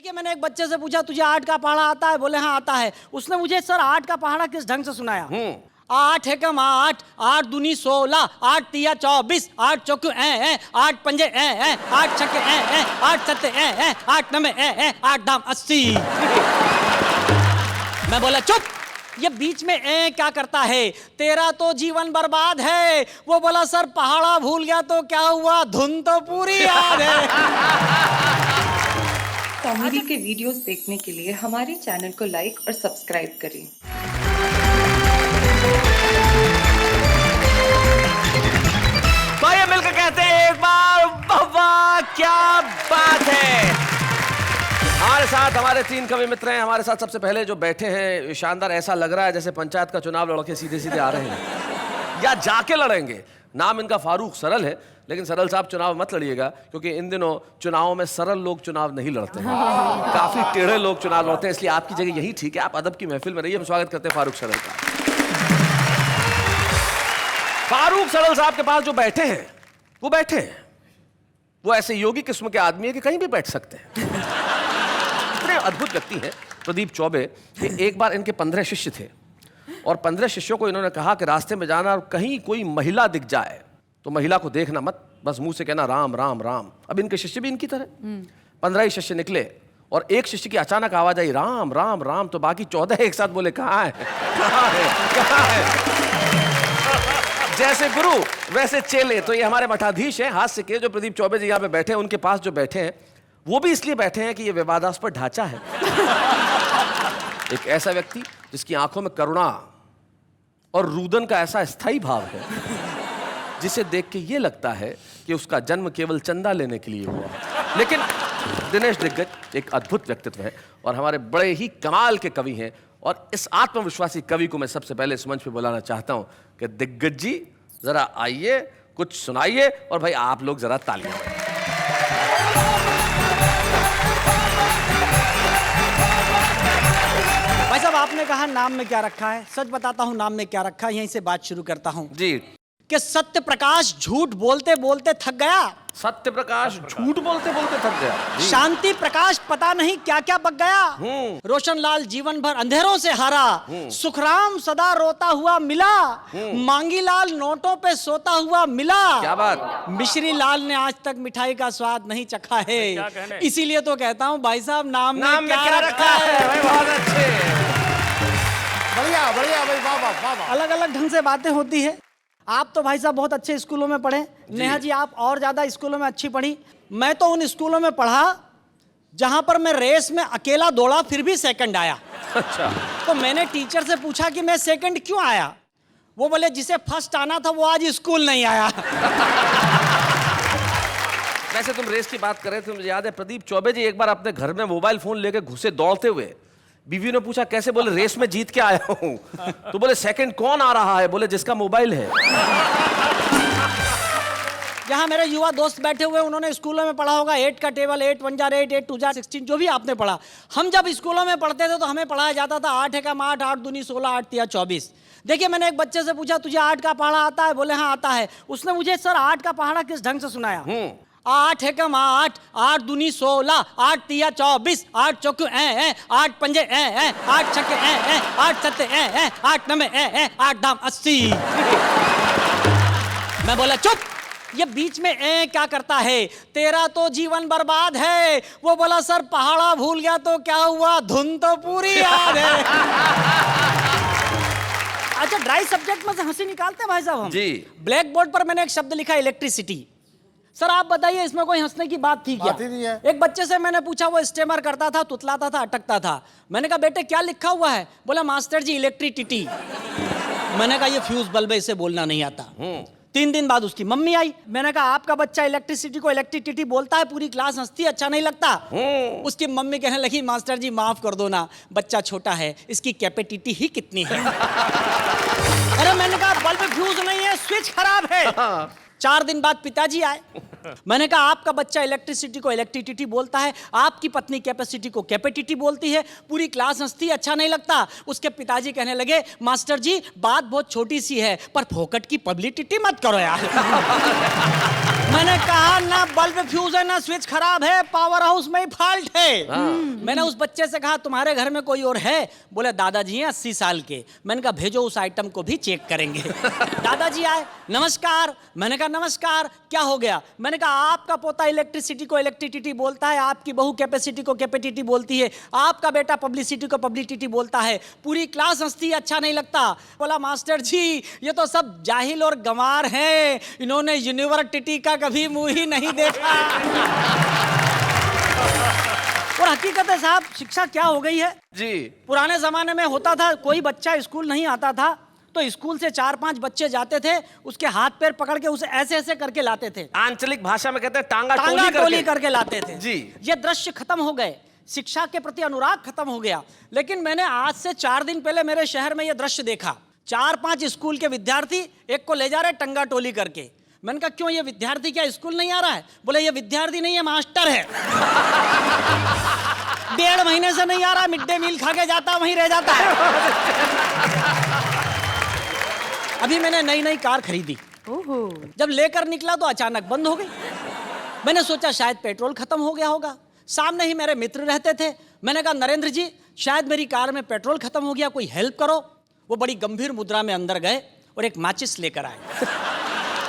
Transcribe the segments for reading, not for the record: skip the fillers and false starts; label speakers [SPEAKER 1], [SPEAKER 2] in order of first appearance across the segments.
[SPEAKER 1] देखिए मैंने एक बच्चे से पूछा तुझे 8 का पहाड़ा आता है? बोले हाँ आता है। उसने मुझे सर 8 का पहाड़ा किस ढंग से सुनाया? 8 एकम 8, 8 दूनी 16, 8 तिया 24, 8 चौके 8 पंजे 8 छक्के 8 सत्ते 8 नमे 8 दाम 80। मैं बोला चुप, ये बीच में क्या करता है? तेरा तो जीवन बर्बाद है। वो बोला सर पहाड़ा भूल गया तो क्या हुआ, धुन तो पूरी याद है।
[SPEAKER 2] कॉमेडी के वीडियोस देखने के लिए हमारे चैनल को लाइक और सब्सक्राइब करें।
[SPEAKER 3] तो ये मिलकर कहते हैं एक बार वाह क्या बात है। हमारे साथ हमारे 3 कवि मित्र हैं। हमारे साथ सबसे पहले जो बैठे हैं शानदार, ऐसा लग रहा है जैसे पंचायत का चुनाव लड़के सीधे सीधे आ रहे हैं या जाके लड़ेंगे। नाम इनका फारूक सरल है, लेकिन सरल साहब चुनाव मत लड़िएगा क्योंकि इन दिनों चुनावों में सरल लोग चुनाव नहीं लड़ते हैं, काफी टेढ़े लोग चुनाव लड़ते हैं, इसलिए आपकी जगह यही ठीक है, आप अदब की महफिल में रहिए। हम स्वागत करते हैं फारूक सरल का। फारूक सरल साहब के पास जो बैठे हैं वो बैठे हैं, वो ऐसे योगी किस्म के आदमी है कि कहीं भी बैठ सकते हैं। इतने अद्भुत व्यक्ति हैं प्रदीप चौबे कि एक बार इनके 15 शिष्य थे और 15 शिष्यों को इन्होंने कहा कि रास्ते में जाना और कहीं कोई महिला दिख जाए तो महिला को देखना मत, बस मुंह से कहना राम राम राम। अब इनके शिष्य भी इनकी तरह 15 ही शिष्य निकले और एक शिष्य की अचानक आवाज आई राम राम राम, तो बाकी 14 एक साथ बोले कहाँ है कहाँ है कहाँ है। जैसे गुरु वैसे चेले। तो ये हमारे मठाधीश हैं हास्य के, जो प्रदीप चौबे जी यहाँ पे बैठे हैं, उनके पास जो बैठे हैं वो भी इसलिए बैठे हैं कि ये विवादास्पद ढांचा है। एक ऐसा व्यक्ति जिसकी आंखों में करुणा और रुदन का ऐसा स्थायी भाव है जिसे देख के ये लगता है कि उसका जन्म केवल चंदा लेने के लिए हुआ। लेकिन दिनेश दिग्गज एक अद्भुत व्यक्तित्व है और हमारे बड़े ही कमाल के कवि हैं, और इस आत्मविश्वासी कवि को मैं सबसे पहले इस मंच पे बुलाना चाहता हूं कि दिग्गज जी जरा आइए, कुछ सुनाइए, और भाई आप लोग जरा तालियां।
[SPEAKER 1] भाई साहब आपने कहा नाम में क्या रखा है, सच बताता हूं नाम में क्या रखा है, यहीं से बात शुरू करता हूं
[SPEAKER 3] जी।
[SPEAKER 1] कि सत्य प्रकाश झूठ बोलते बोलते थक गया।
[SPEAKER 3] सत्य प्रकाश झूठ बोलते बोलते थक गया।
[SPEAKER 1] शांति प्रकाश पता नहीं क्या क्या बक गया। रोशन लाल जीवन भर अंधेरों से हारा। सुखराम सदा रोता हुआ मिला। मांगी लाल नोटों पे सोता हुआ मिला।
[SPEAKER 3] क्या बात।
[SPEAKER 1] मिश्री लाल ने आज तक मिठाई का स्वाद नहीं चखा है, इसीलिए तो कहता हूँ भाई साहब नाम में क्या रखा है।
[SPEAKER 3] भाई बहुत अच्छे,
[SPEAKER 4] बढ़िया बढ़िया भाई, वाह वाह वाह।
[SPEAKER 1] अलग अलग ढंग से बातें होती है। आप तो भाई साहब बहुत अच्छे स्कूलों में पढ़े, नेहा जी आप और ज्यादा स्कूलों में अच्छी पढ़ी। मैं तो उन स्कूलों में पढ़ा जहां पर मैं रेस में अकेला दौड़ा फिर भी सेकंड आया।
[SPEAKER 3] अच्छा।
[SPEAKER 1] तो मैंने टीचर से पूछा कि मैं सेकंड क्यों आया? वो बोले जिसे फर्स्ट आना था वो आज स्कूल नहीं आया।
[SPEAKER 3] वैसे तुम रेस की बात कर रहे थे, मुझे याद है प्रदीप चौबे जी एक बार अपने घर में मोबाइल फोन लेके घुसे दौड़ते हुए। बीवी ने पूछा कैसे? बोले रेस में जीत के आया हूं। तो बोले सेकंड कौन आ रहा है? बोले जिसका मोबाइल है।
[SPEAKER 1] यहाँ मेरे युवा दोस्त बैठे हुए, उन्होंने स्कूलों में पढ़ा होगा 8 का टेबल, 8 1 जार 8, 8 2 जार 16, जो भी आपने पढ़ा। हम जब स्कूलों में पढ़ते थे तो हमें पढ़ाया जाता था 8 एकम 8, 8 दूनी 16, 8 तिया 24। देखिए मैंने एक बच्चे से पूछा तुझे 8 का पहाड़ा आता है? बोले हाँ आता है। उसने मुझे सर 8 का पहाड़ा किस ढंग से सुनाया? 8 एकम 8, 8 दूनी 16, 8 तिया 24, 8 चौके 8 पंजे 8 छक्के 8 सत्ते 8 नमे 8 दाम 80। मैं बोला चुप, ये बीच में क्या करता है? तेरा तो जीवन बर्बाद है। वो बोला सर पहाड़ा भूल गया तो क्या हुआ, धुन तो पूरी याद है। अच्छा ड्राई सब्जेक्ट में से हंसी निकालते हैं भाई साहब हम
[SPEAKER 3] जी।
[SPEAKER 1] ब्लैक बोर्ड पर मैंने एक शब्द लिखा इलेक्ट्रिसिटी। सर आप बताइए इसमें कोई हंसने की बात थी क्या?
[SPEAKER 4] बात ही नहीं है।
[SPEAKER 1] एक बच्चे से मैंने पूछा, वो स्टेमर करता था, तुतलाता था, अटकता था। मैंने कहा बेटे क्या लिखा हुआ है? बोला मास्टर जी इलेक्ट्रिसिटी। मैंने कहा ये फ्यूज बल्ब है, इसे बोलना नहीं आता। 3 दिन बाद उसकी मम्मी आई। मैंने कहा आपका बच्चा इलेक्ट्रिसिटी को इलेक्ट्रिसिटी बोलता है, पूरी क्लास हंसती, अच्छा नहीं लगता? उसकी मम्मी कहने लगी मास्टर जी माफ कर दो ना, बच्चा छोटा है, इसकी कैपेसिटी ही कितनी है। अरे मैंने कहा बल्ब फ्यूज नहीं है, स्विच खराब है। 4 दिन बाद पिताजी आए। मैंने कहा आपका बच्चा इलेक्ट्रिसिटी को इलेक्ट्रिसिटी बोलता है, आपकी पत्नी कैपेसिटी को कैपेसिटी बोलती है। पूरी क्लास हंसती, अच्छा नहीं लगता। उसके पिताजी कहने लगे मास्टर जी बात बहुत छोटी सी है पर फोकट की पब्लिसिटी मत करो यार। मैंने कहा ना बल्ब फ्यूज है ना स्विच खराब है, पावर हाउस में ही फॉल्ट है। मैंने उस बच्चे से कहा तुम्हारे घर में कोई और है? बोले दादाजी हैं 80 साल के। मैंने कहा भेजो उस आइटम को भी चेक करेंगे। दादाजी आए, नमस्कार। मैंने कहा नमस्कार, क्या हो गया? मैंने कहा आपका पोता इलेक्ट्रिसिटी को इलेक्ट्रिसिटी बोलता है, आपकी बहू कैपेसिटी को कैपेसिटी बोलती है, आपका बेटा पब्लिसिटी को पब्लिसिटी बोलता है। पूरी क्लास हंसती है, अच्छा नहीं लगता। बोला मास्टर जी ये तो सब जाहिल और गंवार हैं, इन्होंने यूनिवर्सिटी का कभी मुंह ही नहीं देखा। और हकीकत है साहब, शिक्षा क्या हो गई है
[SPEAKER 3] जी।
[SPEAKER 1] पुराने जमाने में होता था कोई बच्चा स्कूल नहीं आता था तो स्कूल से 4-5 बच्चे जाते थे, उसके हाथ पैर पकड़ के उसे ऐसे ऐसे करके लाते थे।
[SPEAKER 3] आंचलिक भाषा में कहते हैं टांगा
[SPEAKER 1] टोली करके लाते थे
[SPEAKER 3] जी।
[SPEAKER 1] ये दृश्य खत्म हो गए, शिक्षा के प्रति अनुराग खत्म हो गया। लेकिन मैंने आज से 4 दिन पहले मेरे शहर में यह दृश्य देखा। 4-5 स्कूल के विद्यार्थी एक को ले जा रहे टंगा टोली करके। मैंने कहा क्यों, ये विद्यार्थी क्या स्कूल नहीं आ रहा है? बोले ये विद्यार्थी नहीं है, मास्टर है। 1.5 महीने से नहीं आ रहा, मिड डे मील खा के जाता वहीं रह जाता है। अभी मैंने नई कार खरीदी, जब लेकर निकला तो अचानक बंद हो गई। मैंने सोचा शायद पेट्रोल खत्म हो गया होगा। सामने ही मेरे मित्र रहते थे, मैंने कहा नरेंद्र जी शायद मेरी कार में पेट्रोल खत्म हो गया, कोई हेल्प करो। वो बड़ी गंभीर मुद्रा में अंदर गए और एक माचिस लेकर आए।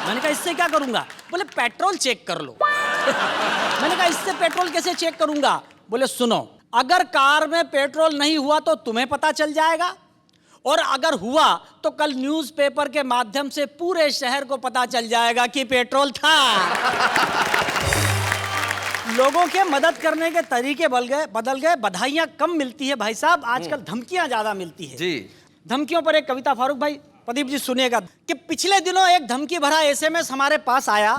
[SPEAKER 1] मैंने कहा इससे क्या करूंगा? बोले पेट्रोल चेक कर लो। मैंने कहा इससे पेट्रोल कैसे चेक करूंगा? बोले सुनो, अगर कार में पेट्रोल नहीं हुआ तो तुम्हें पता चल जाएगा, और अगर हुआ तो कल न्यूज़पेपर के माध्यम से पूरे शहर को पता चल जाएगा कि पेट्रोल था। लोगों के मदद करने के तरीके बदल गए। बधाइयां कम मिलती है भाई साहब, आजकल धमकियां ज्यादा मिलती है
[SPEAKER 3] जी।
[SPEAKER 1] धमकियों पर एक कविता, फारूक भाई प्रदीप जी सुनिएगा, कि पिछले दिनों एक धमकी भरा एसएमएस हमारे पास आया।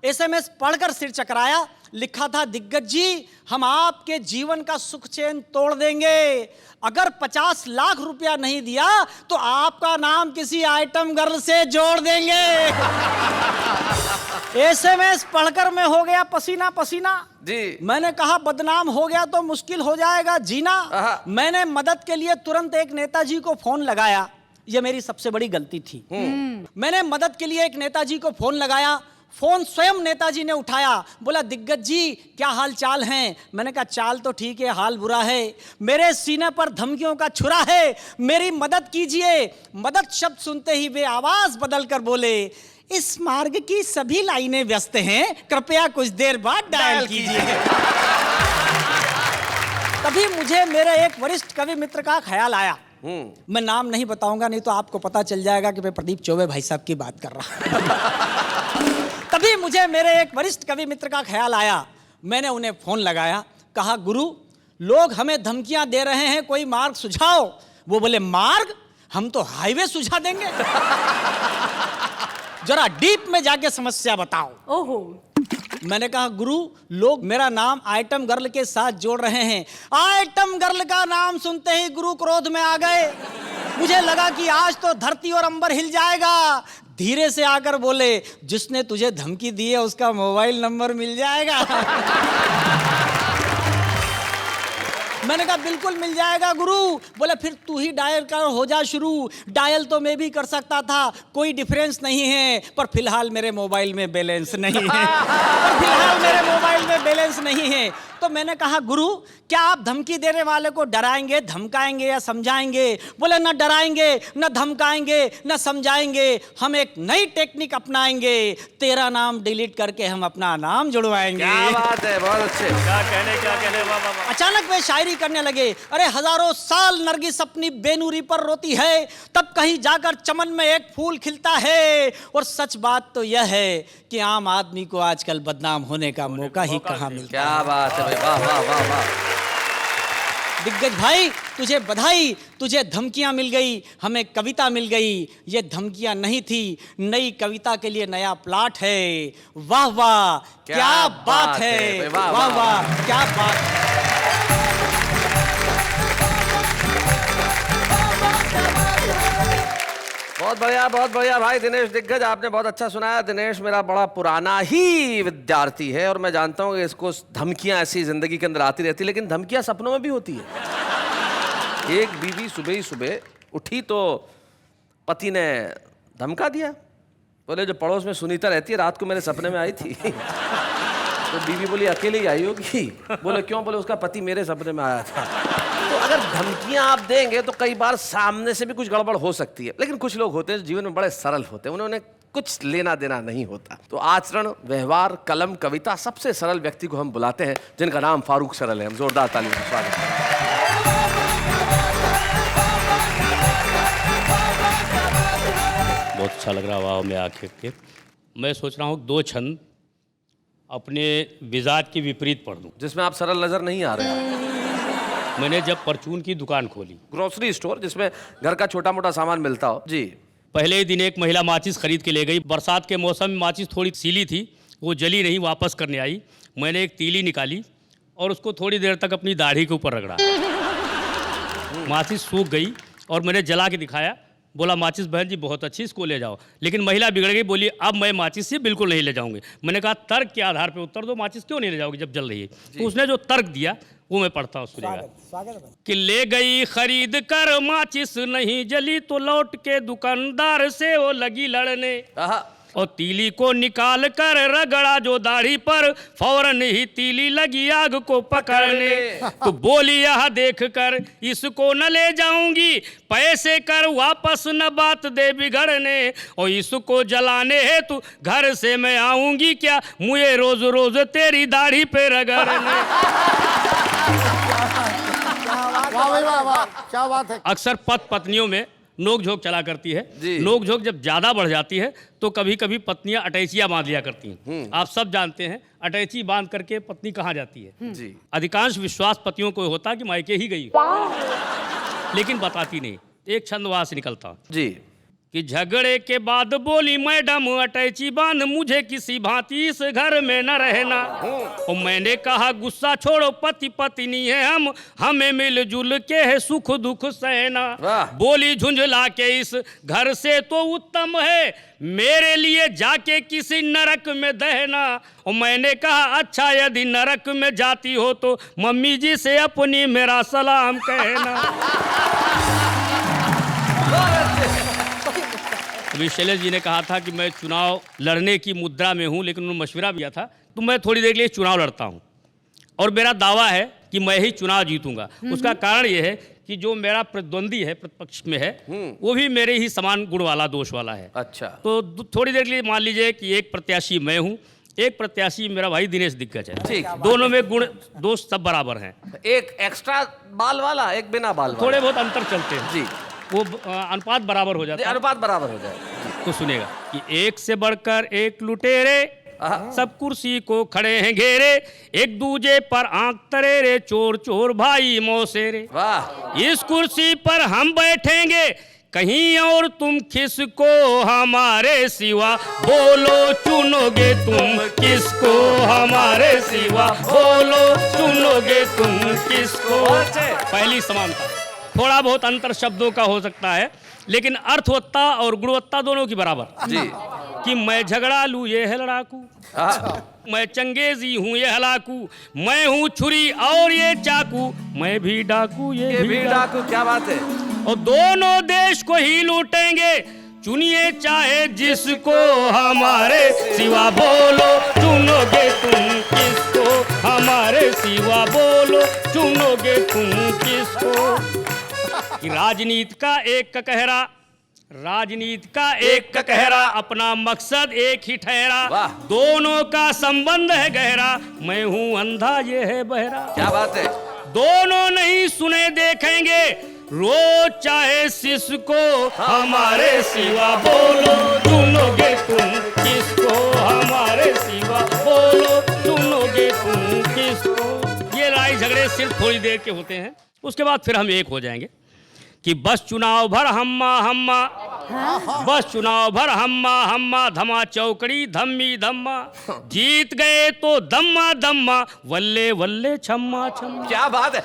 [SPEAKER 1] एसएमएस पढ़कर सिर चकराया। लिखा था दिग्गज जी हम आपके जीवन का सुख चैन तोड़ देंगे, अगर 50 लाख रुपया नहीं दिया तो आपका नाम किसी आइटम गर्ल से जोड़ देंगे। एसएमएस पढ़कर मैं हो गया पसीना पसीना
[SPEAKER 3] जी।
[SPEAKER 1] मैंने कहा बदनाम हो गया तो मुश्किल हो जाएगा जीना। मैंने मदद के लिए तुरंत एक नेताजी को फोन लगाया। यह मेरी सबसे बड़ी गलती थी। मैंने मदद के लिए एक नेताजी को फोन लगाया। फोन स्वयं नेताजी ने उठाया। बोला दिग्गज जी क्या हाल चाल हैं? मैंने कहा चाल तो ठीक है, हाल बुरा है। मेरे सीने पर धमकियों का छुरा है, मेरी मदद कीजिए। मदद शब्द सुनते ही वे आवाज बदल कर बोले इस मार्ग की सभी लाइनें व्यस्त हैं, कृपया कुछ देर बाद डायल कीजिए। तभी मुझे मेरे एक वरिष्ठ कवि मित्र का ख्याल आया। मैं नाम नहीं बताऊंगा, नहीं तो आपको पता चल जाएगा कि मैं प्रदीप चौबे भाई साहब की बात कर रहा हूं। तभी मुझे मेरे एक वरिष्ठ कवि मित्र का ख्याल आया। मैंने उन्हें फोन लगाया, कहा गुरु लोग हमें धमकियां दे रहे हैं, कोई मार्ग सुझाओ। वो बोले मार्ग? हम तो हाईवे सुझा देंगे। जरा डीप में जाके समस्या बताओ।
[SPEAKER 5] ओहो।
[SPEAKER 1] मैंने कहा गुरु लोग मेरा नाम आइटम गर्ल के साथ जोड़ रहे हैं। आइटम गर्ल का नाम सुनते ही गुरु क्रोध में आ गए। मुझे लगा कि आज तो धरती और अंबर हिल जाएगा। धीरे से आकर बोले जिसने तुझे धमकी दी है उसका मोबाइल नंबर मिल जाएगा। मैंने कहा बिल्कुल मिल जाएगा गुरु। बोले फिर तू ही डायल कर, हो जा शुरू। डायल तो मैं भी कर सकता था, कोई डिफरेंस नहीं है, पर फिलहाल मेरे मोबाइल में बैलेंस नहीं है। तो मैंने कहा गुरु क्या आप धमकी देने वाले को डराएंगे, धमकाएंगे या समझाएंगे? बोले न डराएंगे, न धमकाएंगे, न समझाएंगे, हम एक नई टेक्निक अपनाएंगे। तेरा नाम डिलीट करके हम अपना नाम जुड़वाएंगे।
[SPEAKER 3] क्या बात है, बहुत अच्छे।
[SPEAKER 6] क्या कहने वाह वाह वाह।
[SPEAKER 1] अचानक वे शायरी करने लगे। अरे हजारों साल नरगिस अपनी बेनूरी पर रोती है, तब कहीं जाकर चमन में एक फूल खिलता है। और सच बात तो यह है कि आम आदमी को आजकल बदनाम होने का मौका ही कहाँ मिलता है।
[SPEAKER 3] क्या बात है भाई, वाह वाह वाह वाह।
[SPEAKER 1] दिग्गज भाई तुझे बधाई, तुझे धमकियां मिल गई, हमें कविता मिल गई। ये धमकियां नहीं थी, नई कविता के लिए नया प्लॉट है। वाह वाह क्या बात है,
[SPEAKER 3] वाह
[SPEAKER 1] वाह वाह क्या बात।
[SPEAKER 3] बहुत बढ़िया भाई दिनेश दिग्गज, आपने बहुत अच्छा सुनाया। दिनेश मेरा बड़ा पुराना ही विद्यार्थी है और मैं जानता हूँ कि इसको धमकियां ऐसी जिंदगी के अंदर आती रहती, लेकिन धमकियां सपनों में भी होती है। एक बीवी सुबह ही सुबह उठी तो पति ने धमका दिया, बोले जो पड़ोस में सुनीता रहती है रात को मेरे सपने में आई थी। तो बीवी बोली अकेले ही आई होगी। बोले क्यों? बोले उसका पति मेरे सपने में आया था। तो अगर धमकियां आप देंगे तो कई बार सामने से भी कुछ गड़बड़ हो सकती है, लेकिन कुछ लोग होते हैं जीवन में बड़े सरल होते हैं, उन्होंने कुछ लेना देना नहीं होता। तो आचरण, व्यवहार, कलम, कविता, सबसे सरल व्यक्ति को हम बुलाते हैं जिनका नाम फारूक सरल है। हम जोरदार तालियों से स्वागत करते हैं।
[SPEAKER 6] बहुत अच्छा लग रहा वाह में आके के। मैं सोच रहा हूँ 2 छंद अपने मिजाज के विपरीत पढ़ दूँ।
[SPEAKER 3] जिसमें आप सरल नजर नहीं आ रहे।
[SPEAKER 6] मैंने जब परचून की दुकान खोली,
[SPEAKER 3] ग्रोसरी स्टोर जिसमें घर का छोटा मोटा सामान मिलता हो जी,
[SPEAKER 6] पहले ही दिन एक महिला माचिस खरीद के ले गई। बरसात के मौसम में माचिस थोड़ी सीली थी, वो जली नहीं, वापस करने आई। मैंने एक तीली निकाली और उसको थोड़ी देर तक अपनी दाढ़ी के ऊपर रगड़ा। माचिस सूख गई और मैंने जला के दिखाया। बोला माचिस बहन जी बहुत अच्छी, इसको ले जाओ। लेकिन महिला बिगड़ गई, बोली अब मैं माचिस से बिल्कुल नहीं ले जाऊंगी। मैंने कहा तर्क के आधार पर उत्तर दो, माचिस क्यों नहीं ले जाओगी जब जल रही है? तो उसने जो तर्क दिया वो मैं पढ़ता हूँ, सुनिएगा। कि ले गई खरीद कर माचिस नहीं जली तो लौट के दुकानदार से वो लगी लड़ने, और तीली को निकाल कर रगड़ा जो दाढ़ी पर, फौरन ही तीली लगी आग को पकड़ने। तो बोली यह देख कर इसको न ले जाऊंगी, पैसे कर वापस न बात दे बिगड़ने, और इसको जलाने है तू घर से मैं आऊंगी क्या, मुझे रोज रोज तेरी दाढ़ी पे रगड़ने।
[SPEAKER 4] वाह भाई वाह वाह, क्या बात है।
[SPEAKER 6] अक्सर पति पत्नियों में नोक झोंक चला करती है।
[SPEAKER 3] जी।
[SPEAKER 6] नोक झोंक जब ज्यादा बढ़ जाती है तो कभी कभी पत्नियां अटैचियां बांध लिया करती हैं। आप सब जानते हैं अटैची बांध करके पत्नी कहाँ जाती है?
[SPEAKER 3] जी।
[SPEAKER 6] अधिकांश विश्वास पतियों को होता कि मायके ही गई, लेकिन बताती नहीं। एक छंद वहां से निकलता
[SPEAKER 3] जी,
[SPEAKER 6] कि झगड़े के बाद बोली मैडम अटैची बांध, मुझे किसी भांति इस घर में न रहना। और मैंने कहा गुस्सा छोड़ो, पति पत्नी है हम, हमें मिलजुल के है सुख दुख सहना। बोली झुंझला के इस घर से तो उत्तम है मेरे लिए जाके किसी नरक में दहना। और मैंने कहा अच्छा यदि नरक में जाती हो तो मम्मी जी से अपनी मेरा सलाम कहना। अभी शैलेश जी ने कहा था कि मैं चुनाव लड़ने की मुद्रा में हूं, लेकिन उन्होंने मशवरा दिया था तो मैं थोड़ी देर के लिए चुनाव लड़ता हूं और मेरा दावा है कि मैं ही चुनाव जीतूंगा। उसका कारण यह है कि जो मेरा प्रतिद्वंदी है, प्रतिपक्ष में है, वो भी मेरे ही समान गुण वाला, दोष वाला है।
[SPEAKER 3] अच्छा।
[SPEAKER 6] तो थोड़ी देर के लिए मान लीजिए कि एक प्रत्याशी मैं हूँ, एक प्रत्याशी मेरा भाई दिनेश दिग्गज है।
[SPEAKER 3] ठीक।
[SPEAKER 6] दोनों में गुण दोष सब बराबर हैं।
[SPEAKER 3] एक एक्स्ट्रा बाल वाला, एक बिना बाल वाला।
[SPEAKER 6] थोड़े बहुत अंतर चलते हैं
[SPEAKER 3] जी,
[SPEAKER 6] वो अनुपात बराबर हो जाता है।
[SPEAKER 3] अनुपात बराबर हो जाए।
[SPEAKER 6] तो सुनेगा कि एक से बढ़कर एक लुटेरे, सब कुर्सी को खड़े हैं घेरे, एक दूजे पर आंख तरेरे, चोर चोर भाई मौसेरे।
[SPEAKER 3] वाह।
[SPEAKER 6] इस कुर्सी पर हम बैठेंगे कहीं और तुम किसको हमारे सिवा, बोलो चुनोगे तुम किसको हमारे सिवा, बोलो चुनोगे तुम किसको। पहली समानता, थोड़ा बहुत अंतर शब्दों का हो सकता है लेकिन अर्थवत्ता और गुणवत्ता दोनों की बराबर।
[SPEAKER 3] जी।
[SPEAKER 6] कि मैं झगड़ालू ये है लड़ाकू, मैं चंगेजी हूँ ये हलाकू, मैं हूँ छुरी और ये चाकू, मैं भी डाकू ये भी
[SPEAKER 3] डाकू। क्या बात है।
[SPEAKER 6] और दोनों देश को ही लूटेंगे, चुनिए चाहे जिसको हमारे सिवा, बोलो चुनोगे तुम किसको हमारे सिवा, बोलो चुनोगे तुम किसको। कि राजनीति का एक कहरा, राजनीति का एक कहरा, अपना मकसद एक ही ठहरा, दोनों का संबंध है गहरा, मैं हूँ अंधा ये है बहरा।
[SPEAKER 3] क्या बात है।
[SPEAKER 6] दोनों नहीं सुने देखेंगे, रोज चाहे सिसको हमारे सिवा, बोलो चुनोगे तुम किसको हमारे सिवा, बोलो चुनोगे तुम किसको। ये लड़ाई झगड़े सिर्फ थोड़ी देर के होते हैं, उसके बाद फिर हम एक हो जाएंगे। कि बस चुनाव भर हम्मा हम्मा, बस चुनाव भर हम्मा हम्मा, धमा चौकड़ी धम्मी धम्मा, जीत गए तो दम्मा दम्मा, वल्ले वल्ले छम्मा छम्मा।
[SPEAKER 3] क्या बात है।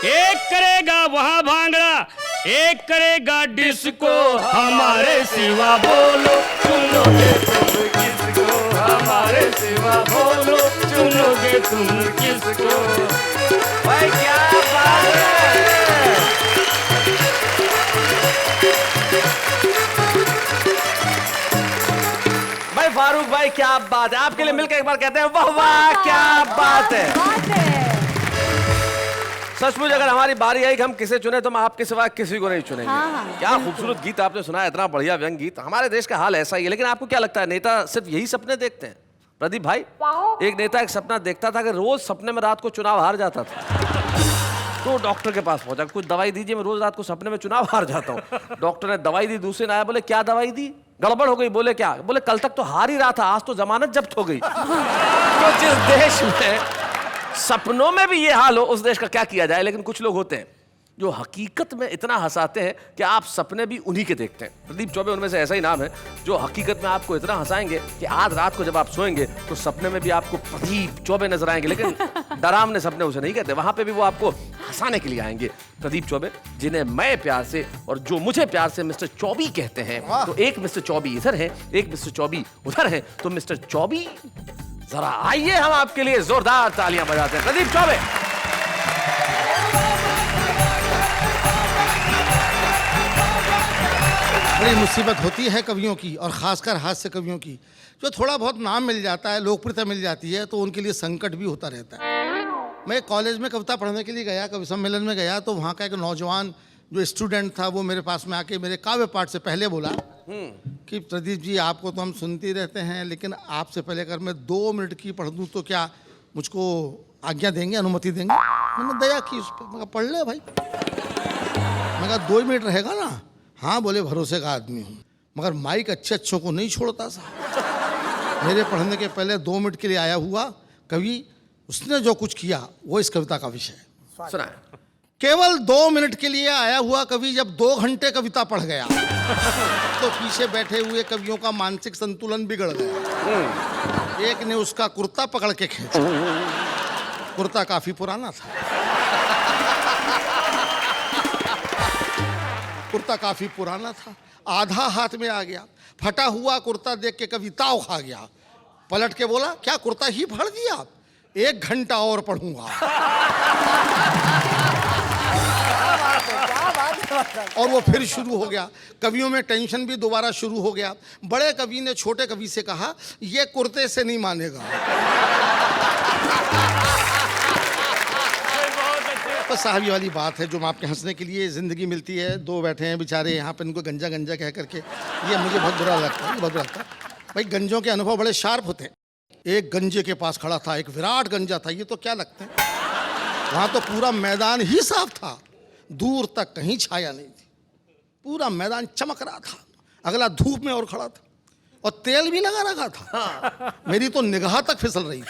[SPEAKER 6] एक करेगा वहां भांगड़ा, एक करेगा डिस्को हमारे सिवा, बोलो चुनोगे तुम किसको, हमारे सिवा बोलो चुनोगे तुम किसको।
[SPEAKER 3] भाई क्या बात है। भाई फारूक भाई क्या बात है, आपके लिए मिलकर एक बार कहते हैं वाह वाह क्या बात है। सचमुच अगर हमारी बारी आई कि हम किसे चुने तो हम आपके सिवा किसी को नहीं चुनेंगे। क्या खूबसूरत गीत आपने सुना, इतना बढ़िया व्यंग गीत। हमारे देश का हाल ऐसा ही है, लेकिन आपको क्या लगता है नेता सिर्फ यही सपने देखते हैं? प्रदीप भाई, एक नेता एक सपना देखता था कि रोज सपने में रात को चुनाव हार जाता था, तो डॉक्टर के पास पहुंचा, कुछ दवाई दीजिए, मैं रोज रात को सपने में चुनाव हार जाता हूँ। डॉक्टर ने दवाई दी, दूसरे ने आया, बोले क्या दवाई दी, गड़बड़ हो गई। बोले क्या? बोले कल तक तो हार ही रहा था, आज तो जमानत जब्त हो गई। तो जिस देश में सपनों में भी ये हाल हो, उस देश का क्या किया जाए। लेकिन कुछ लोग होते हैं जो हकीकत में इतना हंसाते हैं कि आप सपने भी उन्हीं के देखते हैं। प्रदीप चौबे उनमें से ऐसा ही नाम है, जो हकीकत में आपको इतना हंसाएंगे कि आज रात को जब आप सोएंगे तो सपने में भी आपको प्रदीप चौबे नजर आएंगे। लेकिन डरावने सपने उसे नहीं कहते, वहां पे भी वो आपको हंसाने के लिए आएंगे। प्रदीप चौबे, जिन्हें मैं प्यार से और जो मुझे प्यार से मिस्टर चौबी कहते हैं। तो एक मिस्टर चौबी इधर है, एक मिस्टर चौबी उधर है। तो मिस्टर चौबी, जरा आइए हम आपके लिए जोरदार तालियां बजाते हैं। प्रदीप चौबे।
[SPEAKER 4] बड़ी मुसीबत होती है कवियों की, और ख़ासकर हास्य कवियों की। जो थोड़ा बहुत नाम मिल जाता है, लोकप्रियता मिल जाती है, तो उनके लिए संकट भी होता रहता है। मैं कॉलेज में कविता पढ़ने के लिए गया, कवि सम्मेलन में गया, तो वहाँ का एक नौजवान जो स्टूडेंट था वो मेरे पास में आके मेरे काव्य पाठ से पहले बोला कि प्रदीप जी, आपको तो हम सुनते ही रहते हैं, लेकिन आपसे पहले अगर मैं 2 मिनट की पढ़ दूँ तो क्या मुझको आज्ञा देंगे, अनुमति देंगे? मैंने दया की उस पर, मैं कहा पढ़ ले भाई। मैं कहा 2 मिनट रहेगा ना? हाँ। बोले भरोसे का आदमी हूँ, मगर माइक अच्छों को नहीं छोड़ता सा। मेरे पढ़ने के पहले 2 मिनट के लिए आया हुआ कवि, उसने जो कुछ किया वो इस कविता का विषय है।
[SPEAKER 3] सुना।
[SPEAKER 4] केवल 2 मिनट के लिए आया हुआ कवि जब 2 घंटे कविता पढ़ गया तो पीछे बैठे हुए कवियों का मानसिक संतुलन बिगड़ गया। एक ने उसका कुर्ता पकड़ के खींचा। कुर्ता काफी पुराना था, कुर्ता काफी पुराना था, आधा हाथ में आ गया। फटा हुआ कुर्ता देख के कवि ताव खा गया, पलट के बोला क्या कुर्ता ही फाड़ दिया? 1 घंटा और पढ़ूंगा। और वो फिर शुरू हो गया। कवियों में टेंशन भी दोबारा शुरू हो गया। बड़े कवि ने छोटे कवि से कहा, ये कुर्ते से नहीं मानेगा। तो साहब ये वाली बात है जो आपके हंसने के लिए ज़िंदगी मिलती है। 2 बैठे हैं बेचारे यहाँ पे, इनको गंजा गंजा कह करके, ये मुझे बहुत बुरा लगता है, बहुत बुरा लगता है। भाई गंजों के अनुभव बड़े शार्प होते हैं। एक गंजे के पास खड़ा था, एक विराट गंजा था। ये तो क्या लगते हैं, वहाँ तो पूरा मैदान ही साफ था, दूर तक कहीं छाया नहीं थी, पूरा मैदान चमक रहा था। अगला धूप में और खड़ा था और तेल भी लगा रखा था। मेरी तो निगाह तक फिसल रही थी।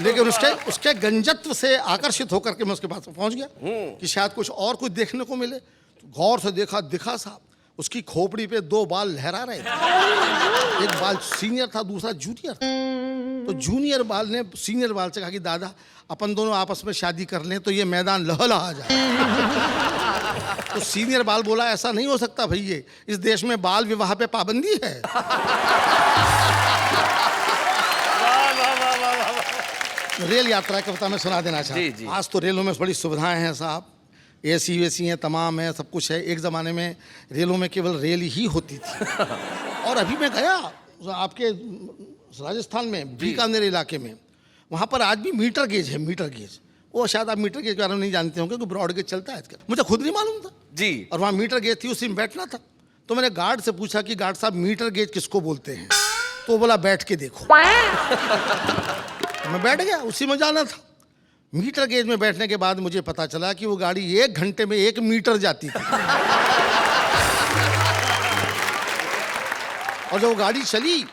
[SPEAKER 4] लेकिन उसके गंजत्व से आकर्षित होकर के मैं उसके पास पहुंच गया कि शायद कुछ देखने को मिले। तो गौर से देखा, दिखा साहब उसकी खोपड़ी पे 2 बाल लहरा रहे थे। एक बाल सीनियर था, दूसरा जूनियर था। तो जूनियर बाल ने सीनियर बाल से कहा कि दादा अपन दोनों आपस में शादी कर लें तो ये मैदान लहलहा जाए। तो सीनियर बाल बोला ऐसा नहीं हो सकता भैया, इस देश में बाल विवाह पे पाबंदी है। रेल यात्रा कविता में सुना देना चाहता हूँ। आज तो रेलों में बड़ी सुविधाएं हैं साहब, एसी वेसी हैं, तमाम है, सब कुछ है। एक ज़माने में रेलों में केवल रेल ही होती थी। और अभी मैं गया आपके राजस्थान में, बीकानेर इलाके में, वहाँ पर आज भी मीटर गेज है, मीटर गेज। वो शायद आप मीटर गेज के बारे में नहीं जानते होंगे, क्योंकि ब्रॉड गेज चलता है आजकल, मुझे खुद नहीं मालूम था
[SPEAKER 3] जी।
[SPEAKER 4] और वहाँ मीटर गेज थी, उसी में बैठना था। तो मैंने गार्ड से पूछा कि गार्ड साहब मीटर गेज किसको बोलते हैं? तो बोला बैठ के देखो। मैं बैठ गया, उसी में जाना था। मीटर गेज में बैठने के बाद मुझे पता चला कि वो गाड़ी 1 घंटे में 1 मीटर जाती थी। और जब वो गाड़ी चली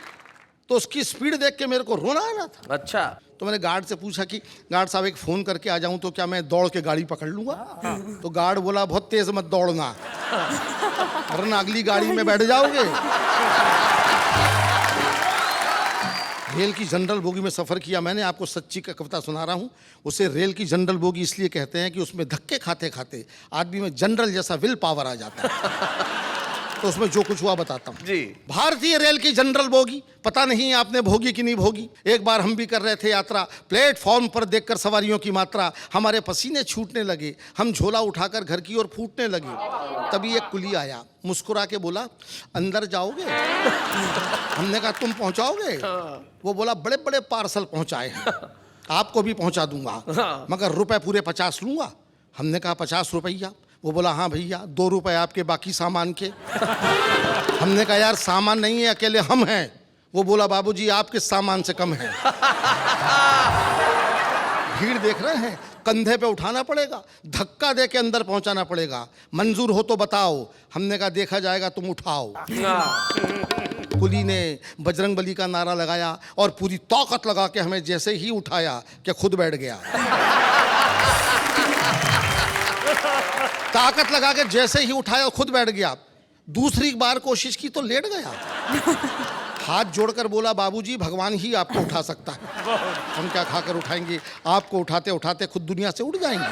[SPEAKER 4] तो उसकी स्पीड देख के मेरे को रोना आ रहा था।
[SPEAKER 3] अच्छा।
[SPEAKER 4] तो मैंने गार्ड से पूछा कि गार्ड साहब एक फ़ोन करके आ जाऊं तो क्या मैं दौड़ के गाड़ी पकड़ लूँगा? तो गार्ड बोला बहुत तेज़ मत दौड़ना, वरना अगली गाड़ी में बैठ जाओगे। रेल की जनरल बोगी में सफ़र किया मैंने, आपको सच्ची का कविता सुना रहा हूँ। उसे रेल की जनरल बोगी इसलिए कहते हैं कि उसमें धक्के खाते खाते आदमी में जनरल जैसा विल पावर आ जाता है। तो उसमें जो कुछ हुआ बताता हूँ
[SPEAKER 3] जी।
[SPEAKER 4] भारतीय रेल की जनरल बोगी, पता नहीं आपने भोगी कि नहीं भोगी। एक बार हम भी कर रहे थे यात्रा, प्लेटफॉर्म पर देखकर सवारियों की मात्रा हमारे पसीने छूटने लगे, हम झोला उठाकर घर की ओर फूटने लगे। तभी एक कुली आया, मुस्कुरा के बोला, अंदर जाओगे? हमने कहा तुम पहुंचाओगे? वो बोला, बड़े बड़े पार्सल पहुंचाए हैं, आपको भी पहुंचा दूंगा, मगर रुपए पूरे 50 लूंगा। हमने कहा 50 रुपया? वो बोला, हाँ भैया, 2 रुपए आपके बाकी सामान के। हमने कहा यार सामान नहीं है, अकेले हम हैं। वो बोला, बाबूजी आपके सामान से कम है। भीड़ देख रहे हैं, कंधे पे उठाना पड़ेगा, धक्का दे के अंदर पहुंचाना पड़ेगा, मंजूर हो तो बताओ। हमने कहा देखा जाएगा, तुम उठाओ। कुली ने बजरंगबली का नारा लगाया और पूरी ताकत लगा के हमें जैसे ही उठाया कि खुद बैठ गया। ताकत लगा के जैसे ही उठाया खुद बैठ गया। दूसरी बार कोशिश की तो लेट गया। हाथ जोड़कर बोला, बाबूजी भगवान ही आपको उठा सकता है, हम क्या खाकर उठाएंगे, आपको उठाते उठाते खुद दुनिया से उड़ जाएंगे।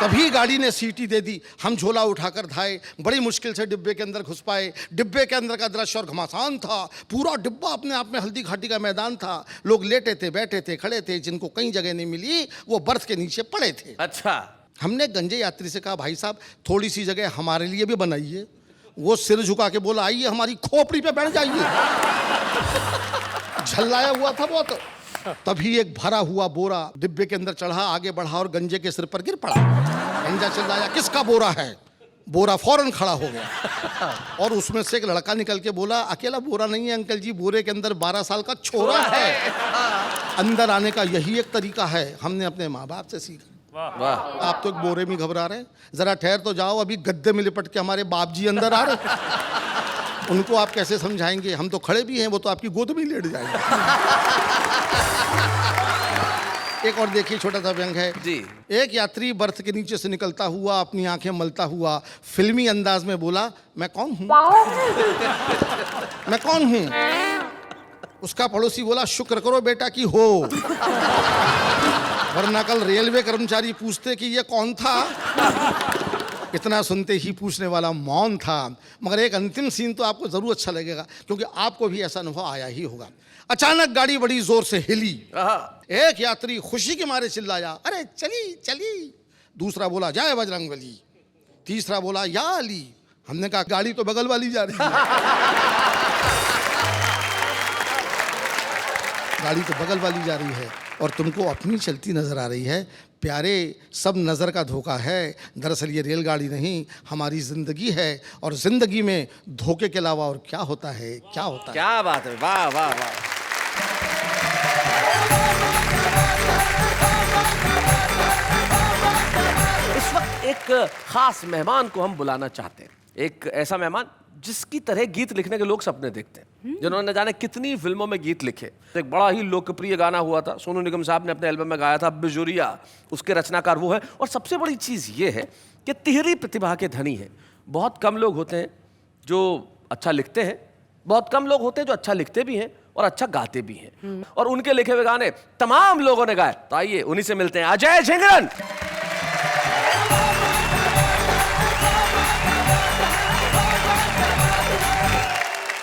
[SPEAKER 4] तभी गाड़ी ने सीटी दे दी, हम झोला उठाकर धाए, बड़ी मुश्किल से डिब्बे के अंदर घुस पाए। डिब्बे के अंदर का दृश्य और घमासान था, पूरा डिब्बा अपने आप में हल्दी घाटी का मैदान था। लोग लेटे थे, बैठे थे, खड़े थे, जिनको कहीं जगह नहीं मिली वो बर्थ के नीचे पड़े थे।
[SPEAKER 3] अच्छा।
[SPEAKER 4] हमने गंजे यात्री से कहा, भाई साहब थोड़ी सी जगह हमारे लिए भी बनाइए। वो सिर झुका के बोला, आइए हमारी खोपड़ी पे बैठ जाइए। झल्लाया हुआ था बहुत। तभी एक भरा हुआ बोरा डिब्बे के अंदर चढ़ा, आगे बढ़ा और गंजे के सिर पर गिर पड़ा। गंजा चिल्लाया, किसका बोरा है? बोरा फौरन खड़ा हो गया और उसमें से एक लड़का निकल के बोला, अकेला बोरा नहीं है अंकल जी, बोरे के अंदर 12 साल का छोरा है। अंदर आने का यही एक तरीका है, हमने अपने माँ बाप से सीखा।
[SPEAKER 3] वाह।
[SPEAKER 4] आप तो एक बोरे में घबरा रहे हैं, जरा ठहर तो जाओ, अभी गद्दे में लिपट के हमारे बाप जी अंदर आ रहे। उनको आप कैसे समझाएंगे? हम तो खड़े भी हैं, वो तो आपकी गोद में लेट जाएंगे। एक और देखिए, छोटा सा व्यंग है
[SPEAKER 3] जी।
[SPEAKER 4] एक यात्री बर्थ के नीचे से निकलता हुआ अपनी आंखें मलता हुआ फिल्मी अंदाज में बोला, मैं कौन हूं? मैं कौन हूं? उसका पड़ोसी बोला, शुक्र करो बेटा कि हो, वरना कल रेलवे कर्मचारी पूछते कि ये कौन था। इतना सुनते ही पूछने वाला मौन था। मगर एक अंतिम सीन तो आपको जरूर अच्छा लगेगा, क्योंकि आपको भी ऐसा अनुभव आया ही होगा। अचानक गाड़ी बड़ी जोर से हिली, एक यात्री खुशी के मारे चिल्लाया, अरे चली चली। दूसरा बोला, जय बजरंगबली। तीसरा बोला, या अली। हमने कहा गाड़ी तो बगल वाली जा रही है। गाड़ी तो बगल वाली जा रही है और तुमको अपनी चलती नजर आ रही है। प्यारे, सब नज़र का धोखा है। दरअसल ये रेलगाड़ी नहीं, हमारी ज़िंदगी है, और ज़िंदगी में धोखे के अलावा और क्या होता है? क्या होता है?
[SPEAKER 3] क्या बात है, वाह वाह वाह। इस वक्त एक खास मेहमान को हम बुलाना चाहते हैं, एक ऐसा मेहमान जिसकी तरह गीत लिखने के लोग सपने देखते हैं, जिन्होंने जाने कितनी फिल्मों में गीत लिखे। एक बड़ा ही लोकप्रिय गाना हुआ था, सोनू निगम साहब ने अपने एल्बम में गाया था, बिजुरिया, उसके रचनाकार वो है। और सबसे बड़ी चीज़ ये है कि तिहरी प्रतिभा के धनी है। बहुत कम लोग होते हैं जो अच्छा लिखते हैं, बहुत कम लोग होते हैं जो अच्छा लिखते भी हैं और अच्छा गाते भी हैं। और उनके लिखे हुए गाने तमाम लोगों ने गाए। तो आइए उन्हीं से मिलते हैं, अजय झिंगरन।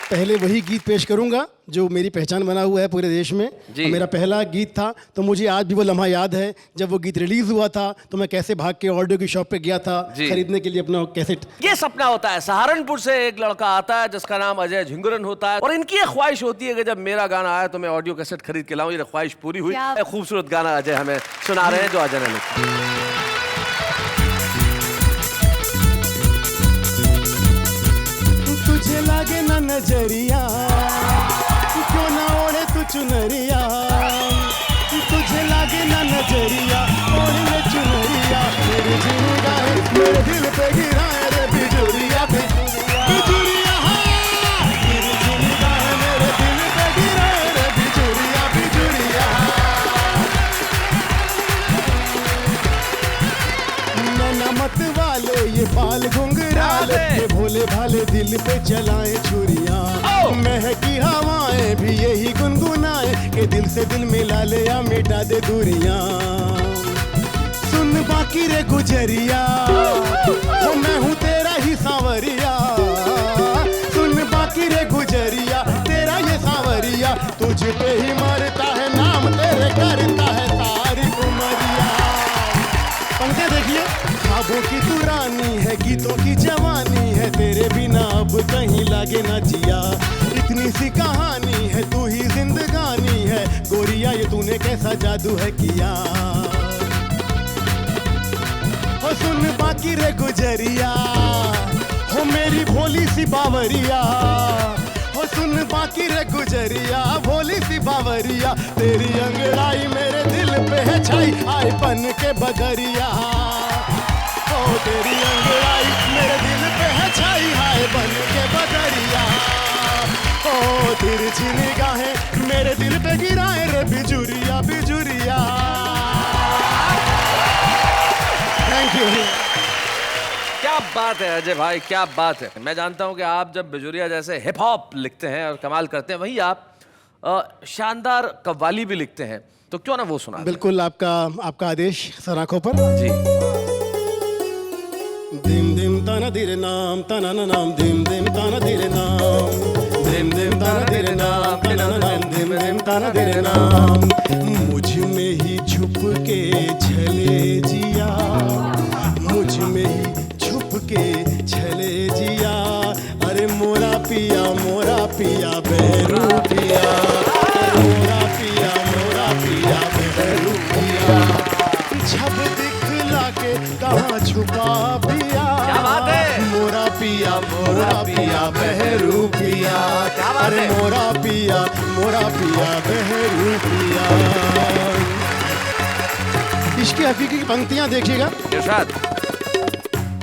[SPEAKER 5] पहले वही गीत पेश करूंगा जो मेरी पहचान बना हुआ है पूरे देश में। मेरा पहला गीत था, तो मुझे आज भी वो लम्हा याद है जब वो गीत रिलीज हुआ था, तो मैं कैसे भाग के ऑडियो की शॉप पे गया था खरीदने के लिए अपना कैसेट।
[SPEAKER 3] ये सपना होता है, सहारनपुर से एक लड़का आता है जिसका नाम अजय झिंगरन होता है, और इनकी एक ख्वाहिश होती है कि जब मेरा गाना आया तो मैं ऑडियो कैसेट खरीद के लाऊं। ये ख्वाहिश पूरी हुई। खूबसूरत गाना अजय हमें सुना रहे हैं जो अजय ने लिखा।
[SPEAKER 5] तुझे लागे ना नजरिया, क्यों ना ओढ़े तू चुनरिया। तुझे लागे ना नजरिया, ओढ़ ले चुनरिया। मेरे जिंदा है, मेरे दिल पे गिरा है रे बिजुरिया, बिजुरिया। मेरे जिंदा है, मेरे दिल पे गिरा है रे बिजुरिया, बिजुरिया। नैना मत वाले ये बाल घुंघराले, ये भोले भाले दिल पे चलाए छुरियां। महकी हवाएं भी यही गुनगुन के दिल से दिल मिला ले या मिटा दे दूरियां। सुन बाकी रे गुजरिया, हो मैं हूँ तेरा ही सांवरिया। सुन बाकी रे गुजरिया, तेरा ये सांवरिया, तुझ पे ही मरता है नाम तेरे करता है सारी उमरिया। पंक्ति देखिए, ख्वाबों की तू रानी है, गीतों की जवानी है, तेरे बिना अब कहीं लागे ना जिया। इतनी सी कहानी है, तू ही जिंदगानी है, गोरिया ये तूने कैसा जादू है किया। हो सुन बाकी रे गुजरिया, हो मेरी भोली सी बावरिया। हो सुन बाकी रे गुजरिया, भोली सी बावरिया, तेरी अंगड़ाई मेरे दिल पे है छाई, आए बन के बदरिया। ओ तेरी अंगड़ाई मेरे दिल पे है छाई, आए बन के बदरिया। ओ तिरछी निगाहें मेरे दिल पे गिराए रे बिजुरिया बिजुरिया। Thank you.
[SPEAKER 3] क्या बात है अजय भाई, क्या बात है। मैं जानता हूं कि आप जब बिजुरिया जैसे हिप हॉप लिखते हैं और कमाल करते हैं, वहीं आप शानदार कव्वाली भी लिखते हैं, तो क्यों ना वो सुना दें?
[SPEAKER 5] बिल्कुल, आपका आदेश सर आंखों पर।
[SPEAKER 3] जी।
[SPEAKER 5] दिम दिम ताना धीरे नाम ताना ना नाम, दिम दिम ताना धीरे नाम, दिम दिम ताना धीरे नाम ताना ना नाम, दिम दिम ताना धीरे नाम। मुझ में ही छुप के छले जिया, मुझ में ही छुप के छले जिया। अरे मोरा पिया बहरू पिया, मोरा पिया बहरू पिया। छब दिखला के कहाँ छुपा पिया,
[SPEAKER 3] क्या बात है।
[SPEAKER 5] मोरा पिया बहरू पिया। अरे मोरा पिया बहरू पिया। इसकी हकीकी की पंक्तियां देखिएगा।
[SPEAKER 3] इरशाद।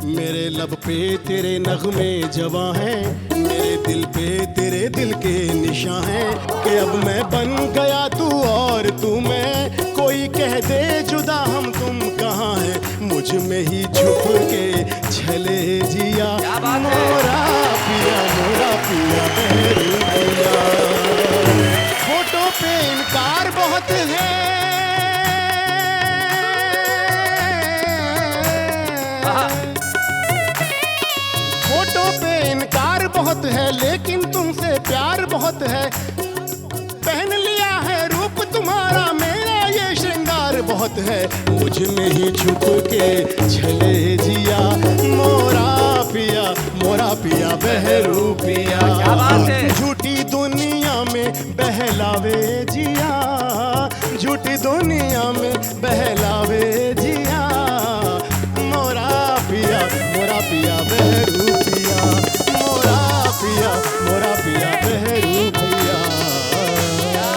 [SPEAKER 5] मेरे लब पे तेरे नगमे जवां हैं, मेरे दिल पे तेरे दिल के निशान हैं, कि अब मैं बन गया तू और तू मैं, कोई कह दे जुदा हम तुम कहाँ हैं, मुझ में ही छुप के छले जिया। मोरा पिया बहरू पिया। फोटो पे इनकार बहुत है, फोटो पे इनकार बहुत है, लेकिन तुमसे प्यार बहुत है। पहन लिया है रूप तुम्हारा, मेरा ये श्रृंगार बहुत है, मुझ में ही छुप के छले जिया। मोरा पिया बहरू पिया।
[SPEAKER 3] क्या बात है।
[SPEAKER 5] झूठी दुनिया में बहलावे जिया, झूठी दुनिया में बहलावे जिया। मोरा पिया बहरू पिया, मोरा पिया बहरू पिया।
[SPEAKER 3] क्या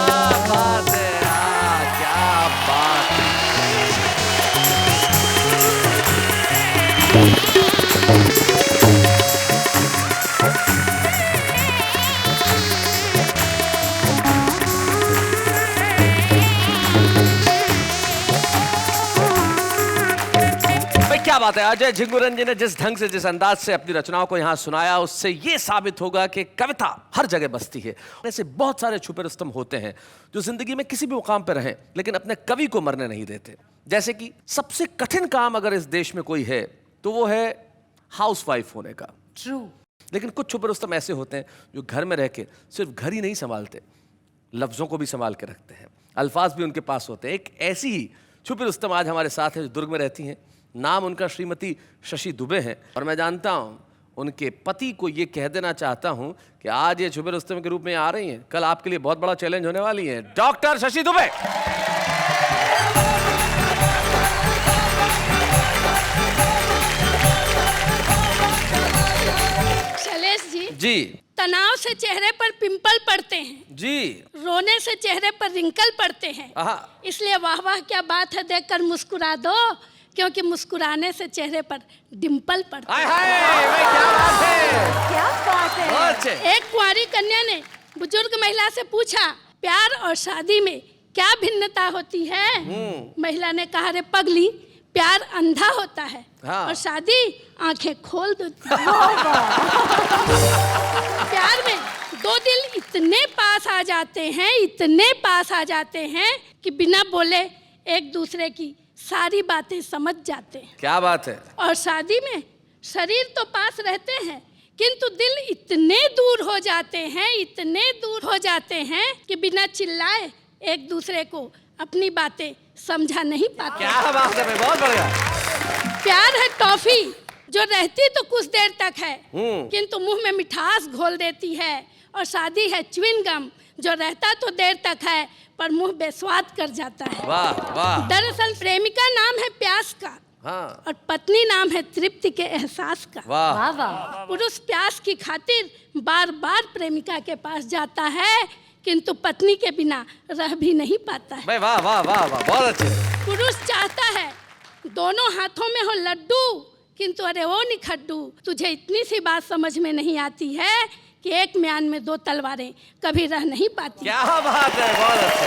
[SPEAKER 3] बात है यार, क्या बात है। क्या बात है। अजय झिंगुरन जी ने जिस ढंग से, जिस अंदाज से अपनी रचनाओं को यहाँ सुनाया, उससे ये साबित होगा कि कविता हर जगह बसती है। ऐसे बहुत सारे छुपे रुस्तम होते हैं जो जिंदगी में किसी भी मुकाम पर रहें लेकिन अपने कवि को मरने नहीं देते। जैसे कि सबसे कठिन काम अगर इस देश में कोई है तो वो है हाउसवाइफ होने का।
[SPEAKER 2] ट्रू।
[SPEAKER 3] लेकिन कुछ छुपे रुस्तम ऐसे होते हैं जो घर में रह के सिर्फ घर ही नहीं संभालते, लफ्जों को भी संभाल के रखते हैं, अल्फाज भी उनके पास होते हैं। एक ऐसी ही छुपे रुस्तम आज हमारे साथ है जो दुर्ग में रहती हैं। नाम उनका श्रीमती शशि दुबे है और मैं जानता हूं उनके पति को ये कह देना चाहता हूं कि आज ये छुपे रुस्तम के रूप में आ रही हैं, कल आपके लिए बहुत बड़ा चैलेंज होने वाली है। डॉक्टर शशि दुबे।
[SPEAKER 7] शैलेश जी,
[SPEAKER 3] जी
[SPEAKER 7] तनाव से चेहरे पर पिंपल पड़ते हैं
[SPEAKER 3] जी,
[SPEAKER 7] रोने से चेहरे पर रिंकल पड़ते हैं,
[SPEAKER 3] आहा।
[SPEAKER 7] इसलिए वाह वाह क्या बात है देखकर मुस्कुरा दो, क्योंकि मुस्कुराने से चेहरे पर डिंपल पड़ता
[SPEAKER 3] हाय हाय, भाई क्या बात है,
[SPEAKER 2] क्या बात है।
[SPEAKER 3] बहुत अच्छे।
[SPEAKER 7] है। एक कुंवारी कन्या ने बुजुर्ग महिला से पूछा, प्यार और शादी में क्या भिन्नता होती है? महिला ने कहा, रे पगली, प्यार अंधा होता है
[SPEAKER 3] हाँ।
[SPEAKER 7] और शादी आंखें खोल देती है। प्यार में दो दिल इतने पास आ जाते हैं, इतने पास आ जाते हैं कि बिना बोले एक दूसरे की सारी बातें समझ जाते हैं।
[SPEAKER 3] क्या बात है।
[SPEAKER 7] और शादी में शरीर तो पास रहते हैं किंतु दिल इतने दूर हो जाते हैं, इतने दूर हो जाते हैं कि बिना चिल्लाए एक दूसरे को अपनी बातें समझा नहीं पाते।
[SPEAKER 3] क्या बात है भाई, बहुत बढ़िया।
[SPEAKER 7] प्यार है टॉफी जो रहती तो कुछ देर तक है किंतु मुंह में मिठास घोल देती है, और शादी है च्युइंग गम जो रहता तो देर तक है पर मुंह बेस्वाद कर जाता है।
[SPEAKER 3] वाह वाह।
[SPEAKER 7] दरअसल प्रेमिका नाम है प्यास का,
[SPEAKER 3] हाँ।
[SPEAKER 7] और पत्नी नाम है तृप्ति के एहसास का।
[SPEAKER 3] वाह।
[SPEAKER 7] पुरुष प्यास की खातिर बार बार प्रेमिका के पास जाता है किंतु पत्नी के बिना रह भी नहीं पाता है।
[SPEAKER 3] भाई वाह वाह वाह वाह, बहुत अच्छे।
[SPEAKER 7] पुरुष चाहता है दोनों हाथों में हो लड्डू किंतु अरे ओ निखड्डू, तुझे इतनी सी बात समझ में नहीं आती है कि एक म्यान में दो तलवारें कभी रह नहीं पाती।
[SPEAKER 3] क्या बात है, बहुत अच्छे।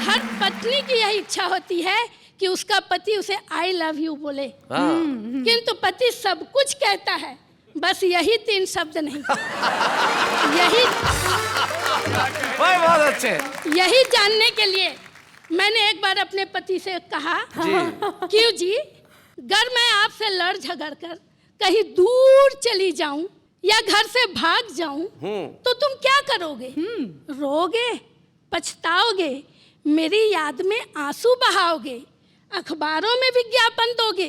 [SPEAKER 7] हर पत्नी की यही इच्छा होती है कि उसका पति उसे आई लव यू बोले, किंतु पति सब कुछ कहता है, बस यही 3 शब्द नहीं। यही
[SPEAKER 3] भाई बहुत अच्छे।
[SPEAKER 7] यही जानने के लिए मैंने एक बार अपने पति से कहा, क्यों जी, अगर मैं आपसे लड़ झगड़ कर कहीं दूर चली जाऊं या घर से भाग जाऊं तो तुम क्या करोगे? रोगे, पछताओगे, मेरी याद में आंसू बहाओगे, अखबारों में विज्ञापन दोगे,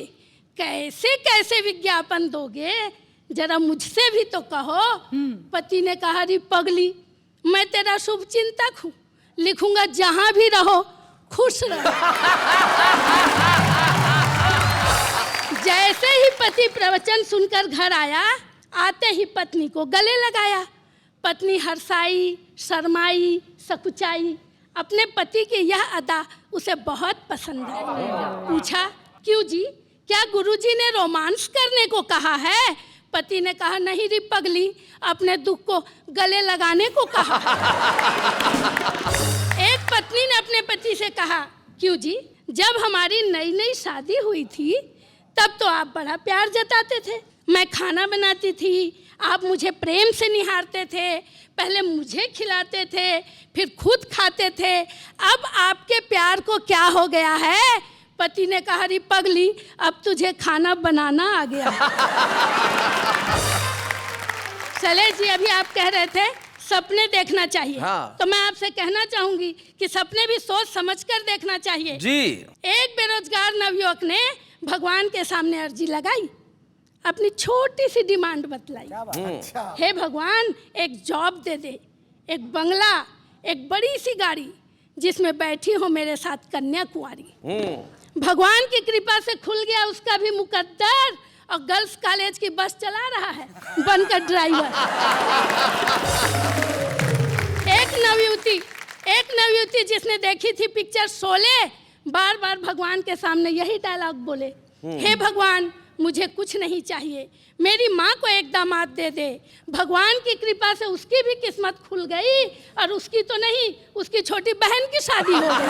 [SPEAKER 7] कैसे कैसे विज्ञापन दोगे, जरा मुझसे भी तो कहो। पति ने कहा, री पगली, मैं तेरा शुभ चिंतक हूँ, लिखूंगा जहां भी रहो खुश रहो। जैसे ही पति प्रवचन सुनकर घर आया, आते ही पत्नी को गले लगाया। पत्नी हर्षाई, शर्माई, सकुचाई। अपने पति की यह अदा उसे बहुत पसंद आई। पूछा, क्यों जी, क्या गुरुजी ने रोमांस करने को कहा है? पति ने कहा, नहीं री पगली, अपने दुख को गले लगाने को कहा। एक पत्नी ने अपने पति से कहा, क्यों जी, जब हमारी नई नई शादी हुई थी तब तो आप बड़ा प्यार जताते थे, मैं खाना बनाती थी, आप मुझे प्रेम से निहारते थे, पहले मुझे खिलाते थे, फिर खुद खाते थे, अब आपके प्यार को क्या हो गया है? पति ने कहा, री पगली, अब तुझे खाना बनाना आ गया। शैलेश जी, अभी आप कह रहे थे सपने देखना चाहिए।
[SPEAKER 3] हाँ।
[SPEAKER 7] तो मैं आपसे कहना चाहूंगी कि सपने भी सोच समझकर देखना चाहिए
[SPEAKER 3] जी।
[SPEAKER 7] एक बेरोजगार नवयुवक ने भगवान के सामने अर्जी लगाई, अपनी छोटी सी डिमांड बतलाई। हे भगवान, एक जॉब दे दे, एक बंगला, एक बड़ी सी गाड़ी जिसमें बैठी हो मेरे साथ कन्या कुंवारी। भगवान की कृपा से खुल गया उसका भी मुकद्दर और गर्ल्स कॉलेज की बस चला रहा है बनकर ड्राइवर। एक नवयुवती जिसने देखी थी पिक्चर शोले, बार बार भगवान के सामने यही डायलॉग बोले, हे भगवान, मुझे कुछ नहीं चाहिए, मेरी माँ को एक दामाद दे दे। भगवान की कृपा से उसकी भी किस्मत खुल गई और उसकी तो नहीं, उसकी छोटी बहन की शादी हो गई।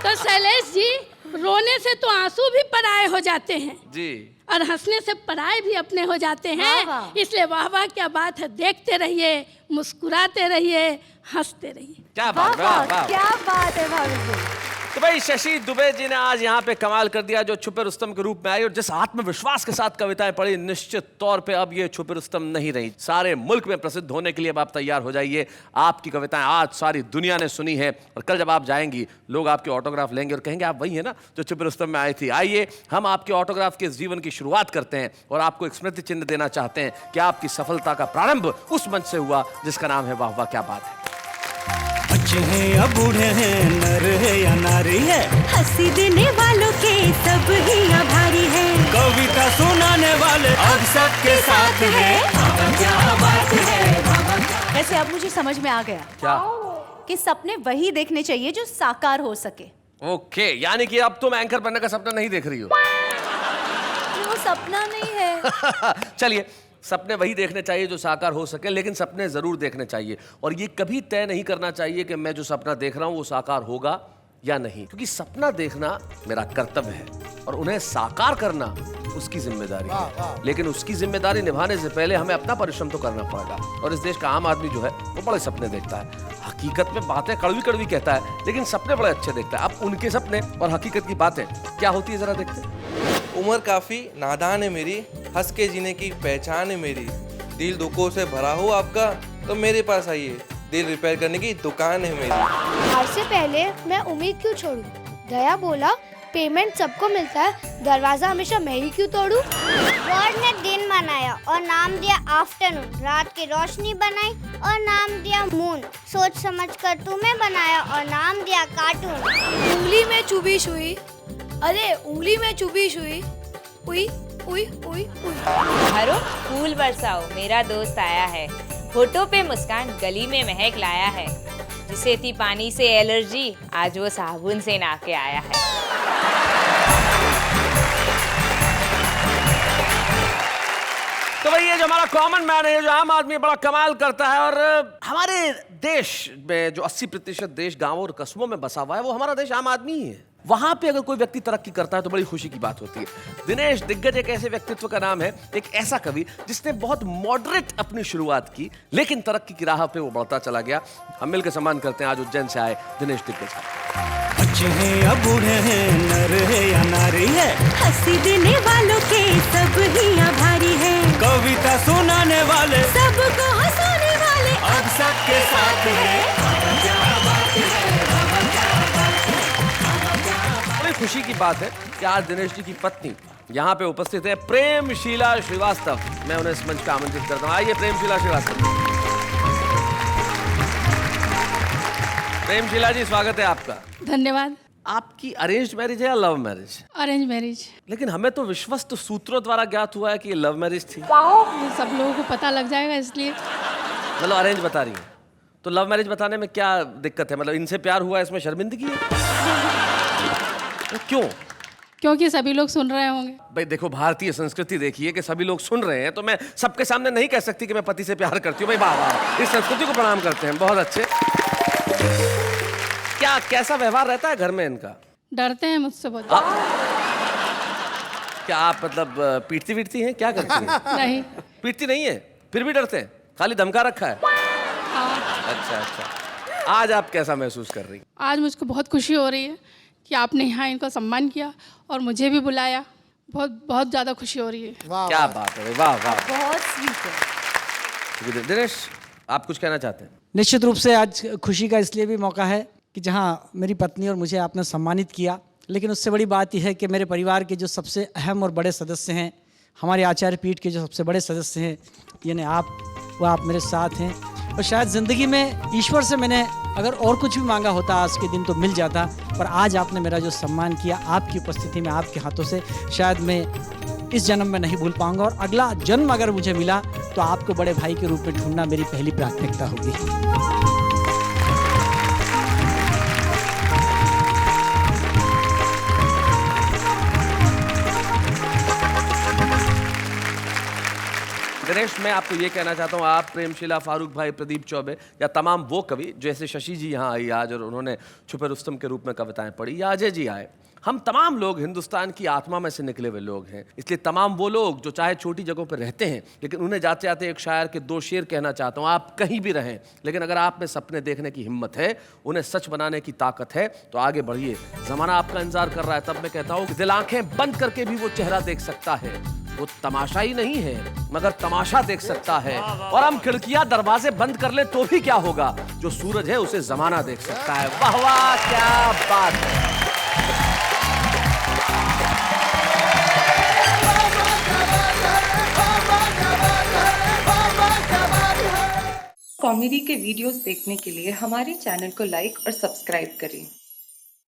[SPEAKER 7] तो शैलेश जी, रोने से तो आंसू भी पराये हो जाते हैं
[SPEAKER 3] जी,
[SPEAKER 7] और हंसने से पराये भी अपने हो जाते हैं। इसलिए वाह वाह क्या बात है, देखते रहिए, मुस्कुराते रहिए, हंसते रहिए।
[SPEAKER 3] क्या बात, वाह वाह,
[SPEAKER 8] क्या बात है भाभी जी।
[SPEAKER 3] तो भाई शशि दुबे जी ने आज यहाँ पे कमाल कर दिया, जो छुपे रुस्तम के रूप में आई और जिस आत्मविश्वास के साथ कविताएं पढ़ी, निश्चित तौर पे अब ये छुपे रुस्तम नहीं रही, सारे मुल्क में प्रसिद्ध होने के लिए अब आप तैयार हो जाइए। आपकी कविताएं आज सारी दुनिया ने सुनी है और कल जब आप जाएंगी लोग आपके ऑटोग्राफ लेंगे और कहेंगे आप वही है ना जो छुपे रुस्तम में आई थी। आइए हम आपके ऑटोग्राफ के जीवन की शुरुआत करते हैं और आपको एक स्मृति चिन्ह देना चाहते हैं कि आपकी सफलता का प्रारंभ उस मंच से हुआ जिसका नाम है वाह वाह क्या बात है।
[SPEAKER 9] बच्चे हैं या बूढ़े हैं, नर है या नारी है,
[SPEAKER 8] हंसी देने वालों के सब ही आभारी है,
[SPEAKER 9] कविता सुनाने वाले अब सबके साथ है। क्या बात है।
[SPEAKER 8] वैसे अब मुझे समझ में आ गया
[SPEAKER 3] क्या?
[SPEAKER 8] कि सपने वही देखने चाहिए जो साकार हो सके।
[SPEAKER 3] ओके, यानी कि अब तुम एंकर बनने का सपना नहीं देख रही हो।
[SPEAKER 8] वो सपना नहीं है।
[SPEAKER 3] चलिए, सपने वही देखने चाहिए जो साकार हो सके, लेकिन सपने जरूर देखने चाहिए और ये कभी तय नहीं करना चाहिए कि मैं जो सपना देख रहा हूं वो साकार होगा या नहीं, क्योंकि सपना देखना मेरा कर्तव्य है और उन्हें साकार करना उसकी जिम्मेदारी है। लेकिन उसकी जिम्मेदारी निभाने से पहले हमें अपना परिश्रम तो करना पड़ेगा। और इस देश का आम आदमी जो है वो बड़े सपने देखता है, हकीकत में बातें कड़वी कड़वी कहता है, लेकिन सपने बड़े अच्छे देखता है। अब उनके सपने और हकीकत की बातें क्या होती है जरा देखते हैं।
[SPEAKER 10] उम्र काफ़ी नादान है मेरी, हंस के जीने की पहचान है मेरी। दिल दुखों से भरा हो आपका तो मेरे पास आइए, दिल रिपेयर करने की दुकान है मेरी।
[SPEAKER 11] आज से पहले मैं उम्मीद क्यों छोड़ूं? दया बोला पेमेंट सबको मिलता है, दरवाजा हमेशा मैं ही क्यों तोड़ूं?
[SPEAKER 12] गॉड ने दिन बनाया और नाम दिया आफ्टरनून, रात की रोशनी बनाई और नाम दिया मून, सोच समझ कर तुम्हें बनाया और नाम दिया कार्टून।
[SPEAKER 11] उंगली में चुभी सुई, अरे उंगली में चुभी सुई, उई उई उई उई।
[SPEAKER 13] हरो फूल बरसाओ, मेरा दोस्त आया है, होठों पे मुस्कान, गली में महक लाया है। जिसे थी पानी से एलर्जी, आज वो साबुन से नहा के आया है।
[SPEAKER 3] तो भाई ये जो हमारा कॉमन मैन है, जो आम आदमी बड़ा कमाल करता है, और हमारे देश में जो 80% देश गांवों और कस्बों में बसा हुआ है वो हमारा देश आम आदमी ही है। वहां पे अगर कोई व्यक्ति तरक्की करता है तो बड़ी खुशी की बात होती है। दिनेश दिग्गज एक ऐसे व्यक्तित्व का नाम है, एक ऐसा कवि जिसने बहुत मॉडरेट अपनी शुरुआत की लेकिन तरक्की की राह पे वो बढ़ता चला गया। हम मिलकर सम्मान करते हैं आज उज्जैन से आए दिनेश दिग्गज का।
[SPEAKER 9] बच्चे हैं या बूढ़े हैं, नर है या नारी है,
[SPEAKER 8] हंसी देने वालों के सब ही आभारी है,
[SPEAKER 9] कविता सुनाने वाले
[SPEAKER 8] सबको हंसाने वाले
[SPEAKER 9] अब सबके साथ है।
[SPEAKER 3] बड़ी खुशी की बात है कि आज दिनेश जी की पत्नी यहाँ पे उपस्थित है, प्रेमशीला श्रीवास्तव। मैं उन्हें इस मंच पे आमंत्रित करता हूँ। आइए प्रेमशीला श्रीवास्तव। प्रेमशीला जी स्वागत है आपका।
[SPEAKER 7] धन्यवाद।
[SPEAKER 3] आपकी अरेंज्ड मैरिज है या लव मैरिज?
[SPEAKER 7] Arrange marriage.
[SPEAKER 3] लेकिन हमें तो विश्वस्त सूत्रों द्वारा ज्ञात हुआ है कि ये लव मैरिज थी।
[SPEAKER 7] ये सब लोगों को पता लग जाएगा इसलिए।
[SPEAKER 3] मतलब अरेंज बता रही है, तो लव मैरिज बताने में क्या दिक्कत है? मतलब इनसे प्यार हुआ, इसमें शर्मिंदगी है? क्यों?
[SPEAKER 7] क्योंकि सभी लोग सुन रहे होंगे।
[SPEAKER 3] भाई देखो, भारतीय संस्कृति देखिए कि सभी लोग सुन रहे हैं, तो मैं सबके सामने नहीं कह सकती कि मैं पति से प्यार करती हूँ। भाई वाह वाह, इस संस्कृति को प्रणाम करते हैं, बहुत अच्छे। क्या कैसा व्यवहार रहता है घर में इनका?
[SPEAKER 7] डरते हैं मुझसे बहुत।
[SPEAKER 3] क्या आप मतलब पीटती वीटती हैं, क्या करती हैं?
[SPEAKER 7] नहीं,
[SPEAKER 3] पीटती नहीं है, फिर भी डरते हैं, खाली धमका रखा है? अच्छा अच्छा। आज आप कैसा महसूस कर रही हैं?
[SPEAKER 7] आज मुझको बहुत खुशी हो रही है कि आपने यहाँ इनको सम्मान किया और मुझे भी बुलाया। बहुत बहुत ज़्यादा खुशी हो रही है।
[SPEAKER 3] क्या बात है, वाह वाह,
[SPEAKER 13] बहुत स्वीट है।
[SPEAKER 3] दिनेश आप कुछ कहना चाहते हैं?
[SPEAKER 1] निश्चित रूप से आज खुशी का इसलिए भी मौका है कि जहाँ मेरी पत्नी और मुझे आपने सम्मानित किया, लेकिन उससे बड़ी बात यह है कि मेरे परिवार के जो सबसे अहम और बड़े सदस्य हैं, हमारे आचार्य पीठ के जो सबसे बड़े सदस्य हैं, यानी आप, वो आप मेरे साथ हैं। और शायद ज़िंदगी में ईश्वर से मैंने अगर और कुछ भी मांगा होता आज के दिन तो मिल जाता, पर आज आपने मेरा जो सम्मान किया आपकी उपस्थिति में, आपके हाथों से, शायद मैं इस जन्म में नहीं भूल पाऊंगा। और अगला जन्म अगर मुझे मिला तो आपको बड़े भाई के रूप में ढूंढना मेरी पहली प्राथमिकता होगी।
[SPEAKER 3] दिनेश, मैं आपको ये कहना चाहता हूँ, आप, प्रेमशीला, फारूक भाई, प्रदीप चौबे या तमाम वो कवि जैसे शशि जी यहाँ आई आज और उन्होंने छुपे रुस्तम के रूप में कविताएं पढ़ी, या अजय जी आए, हम तमाम लोग हिंदुस्तान की आत्मा में से निकले हुए लोग हैं। इसलिए तमाम वो लोग जो चाहे छोटी जगहों पर रहते हैं, लेकिन उन्हें जाते जाते एक शायर के 2 शेर कहना चाहता हूँ। आप कहीं भी रहें, लेकिन अगर आप में सपने देखने की हिम्मत है, उन्हें सच बनाने की ताकत है, तो आगे बढ़िए। जमाना आपका इंतजार कर रहा है। तब मैं कहता हूँ कि दिल आंखें बंद करके भी वो चेहरा देख सकता है। वो तमाशा ही नहीं है, मगर तमाशा देख सकता है। और हम खिड़कियां दरवाजे बंद कर ले तो भी क्या होगा, जो सूरज है उसे जमाना देख सकता है। वाह वाह, क्या बात है।
[SPEAKER 2] कॉमेडी के वीडियोस देखने के लिए हमारे चैनल को लाइक और सब्सक्राइब करें।